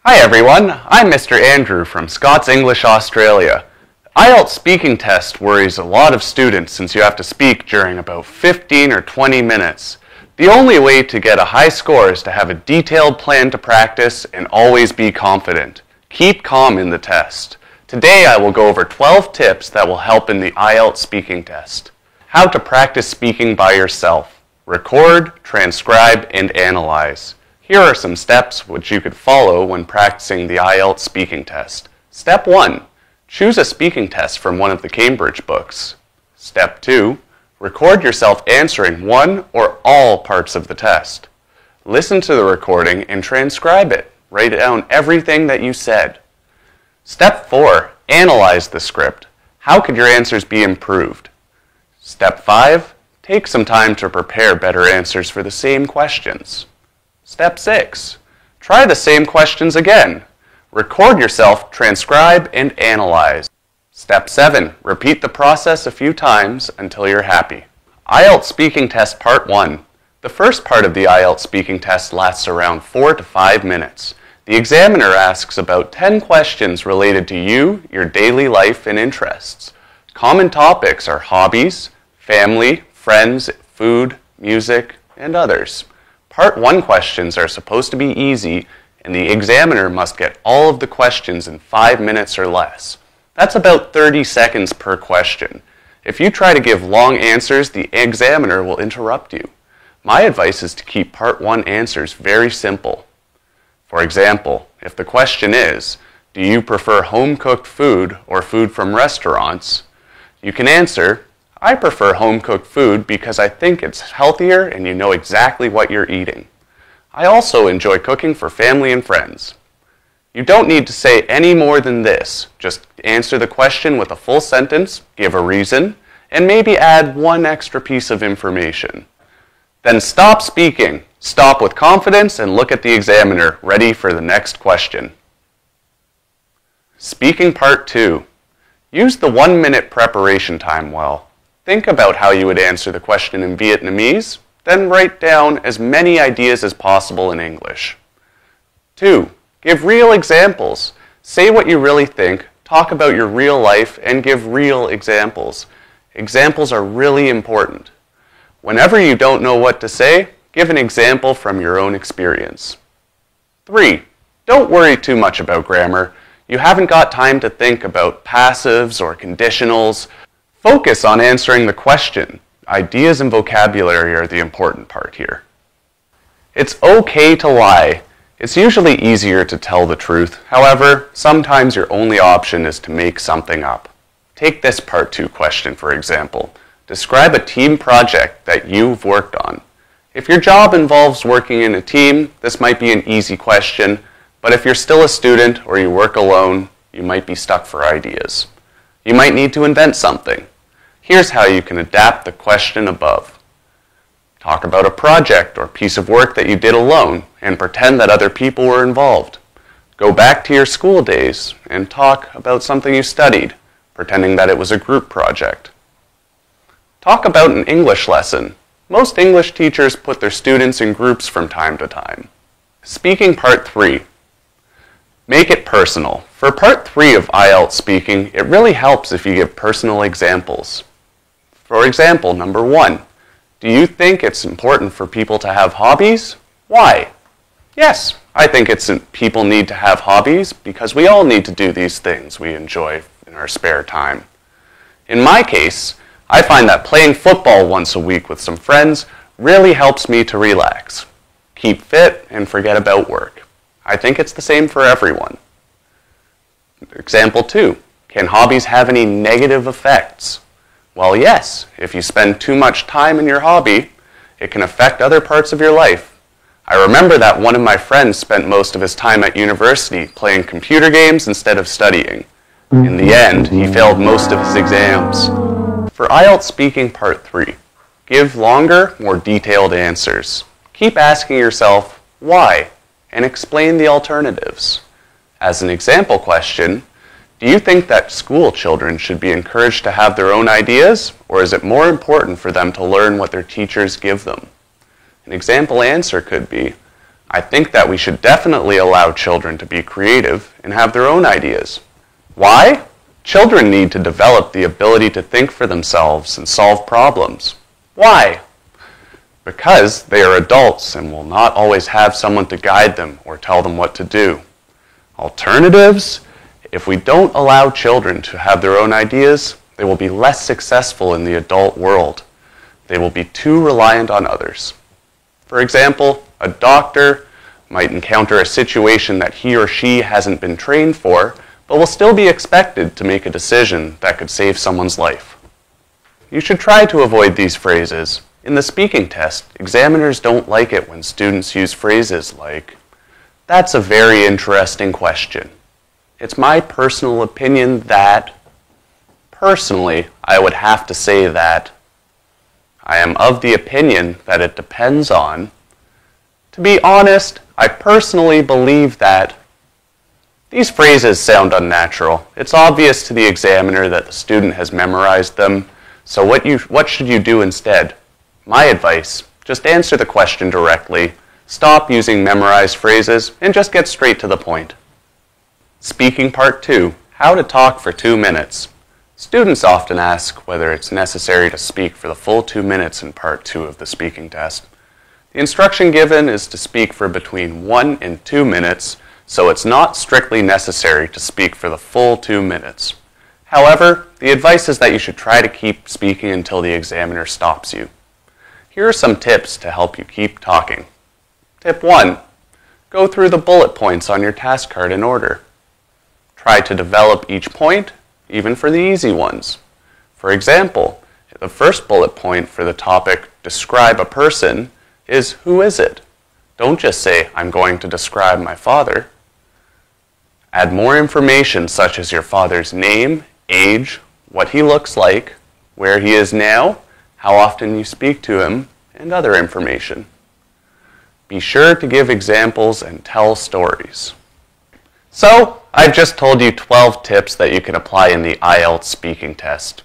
Hi everyone, I'm Mr. Andrew from Scots English Australia. IELTS speaking test worries a lot of students since you have to speak during about 15 or 20 minutes. The only way to get a high score is to have a detailed plan to practice and always be confident. Keep calm in the test. Today I will go over 12 tips that will help in the IELTS speaking test. How to practice speaking by yourself. Record, transcribe, and analyze. Here are some steps which you could follow when practicing the IELTS speaking test. Step 1. Choose a speaking test from one of the Cambridge books. Step 2. Record yourself answering one or all parts of the test. Listen to the recording and transcribe it. Write down everything that you said. Step 4. Analyze the script. How could your answers be improved? Step 5. Take some time to prepare better answers for the same questions. Step 6. Try the same questions again. Record yourself, transcribe, and analyze. Step 7. Repeat the process a few times until you're happy. IELTS Speaking Test Part 1. The first part of the IELTS speaking test lasts around 4 to 5 minutes. The examiner asks about 10 questions related to you, your daily life, and interests. Common topics are hobbies, family, friends, food, music, and others. Part 1 questions are supposed to be easy, and the examiner must get all of the questions in 5 minutes or less. That's about 30 seconds per question. If you try to give long answers, the examiner will interrupt you. My advice is to keep Part 1 answers very simple. For example, if the question is, do you prefer home-cooked food or food from restaurants? You can answer, I prefer home-cooked food because I think it's healthier and you know exactly what you're eating. I also enjoy cooking for family and friends. You don't need to say any more than this. Just answer the question with a full sentence, give a reason, and maybe add one extra piece of information. Then stop speaking. Stop with confidence and look at the examiner, ready for the next question. Speaking Part 2. Use the 1-minute preparation time well. Think about how you would answer the question in Vietnamese, then write down as many ideas as possible in English. 2. Give real examples. Say what you really think, talk about your real life, and give real examples. Examples are really important. Whenever you don't know what to say, give an example from your own experience. 3. Don't worry too much about grammar. You haven't got time to think about passives or conditionals. Focus on answering the question. Ideas and vocabulary are the important part here. It's okay to lie. It's usually easier to tell the truth. However, sometimes your only option is to make something up. Take this Part 2 question, for example. Describe a team project that you've worked on. If your job involves working in a team, this might be an easy question, but if you're still a student or you work alone, you might be stuck for ideas. You might need to invent something. Here's how you can adapt the question above. Talk about a project or piece of work that you did alone and pretend that other people were involved. Go back to your school days and talk about something you studied, pretending that it was a group project. Talk about an English lesson. Most English teachers put their students in groups from time to time. Speaking Part 3. Make it personal. For Part 3 of IELTS speaking, it really helps if you give personal examples. For example, number 1. Do you think it's important for people to have hobbies? Why? Yes, I think people need to have hobbies because we all need to do these things we enjoy in our spare time. In my case, I find that playing football once a week with some friends really helps me to relax, keep fit, and forget about work. I think it's the same for everyone. Example 2. Can hobbies have any negative effects? Well, yes. If you spend too much time in your hobby, it can affect other parts of your life. I remember that one of my friends spent most of his time at university playing computer games instead of studying. In the end, he failed most of his exams. For IELTS Speaking Part 3, give longer, more detailed answers. Keep asking yourself, why? And explain the alternatives. As an example question, do you think that school children should be encouraged to have their own ideas, or is it more important for them to learn what their teachers give them? An example answer could be, I think that we should definitely allow children to be creative and have their own ideas. Why? Children need to develop the ability to think for themselves and solve problems. Why? Because they are adults and will not always have someone to guide them or tell them what to do. Alternatives? If we don't allow children to have their own ideas, they will be less successful in the adult world. They will be too reliant on others. For example, a doctor might encounter a situation that he or she hasn't been trained for, but will still be expected to make a decision that could save someone's life. You should try to avoid these phrases. In the speaking test, examiners don't like it when students use phrases like, "That's a very interesting question. It's my personal opinion that," "Personally, I would have to say that," "I am of the opinion that it depends on," "To be honest, I personally believe that." These phrases sound unnatural. It's obvious to the examiner that the student has memorized them, so what should you do instead? My advice, just answer the question directly, stop using memorized phrases, and just get straight to the point. Speaking Part 2, How to Talk for 2 minutes. Students often ask whether it's necessary to speak for the full 2 minutes in Part 2 of the speaking test. The instruction given is to speak for between 1 and 2 minutes, so it's not strictly necessary to speak for the full 2 minutes. However, the advice is that you should try to keep speaking until the examiner stops you. Here are some tips to help you keep talking. Tip 1. Go through the bullet points on your task card in order. Try to develop each point, even for the easy ones. For example, the first bullet point for the topic, describe a person, is who is it? Don't just say, I'm going to describe my father. Add more information such as your father's name, age, what he looks like, where he is now, how often you speak to him, and other information. Be sure to give examples and tell stories. So, I've just told you 12 tips that you can apply in the IELTS speaking test.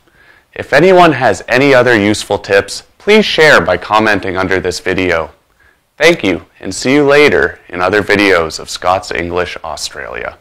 If anyone has any other useful tips, please share by commenting under this video. Thank you, and see you later in other videos of Scots English Australia.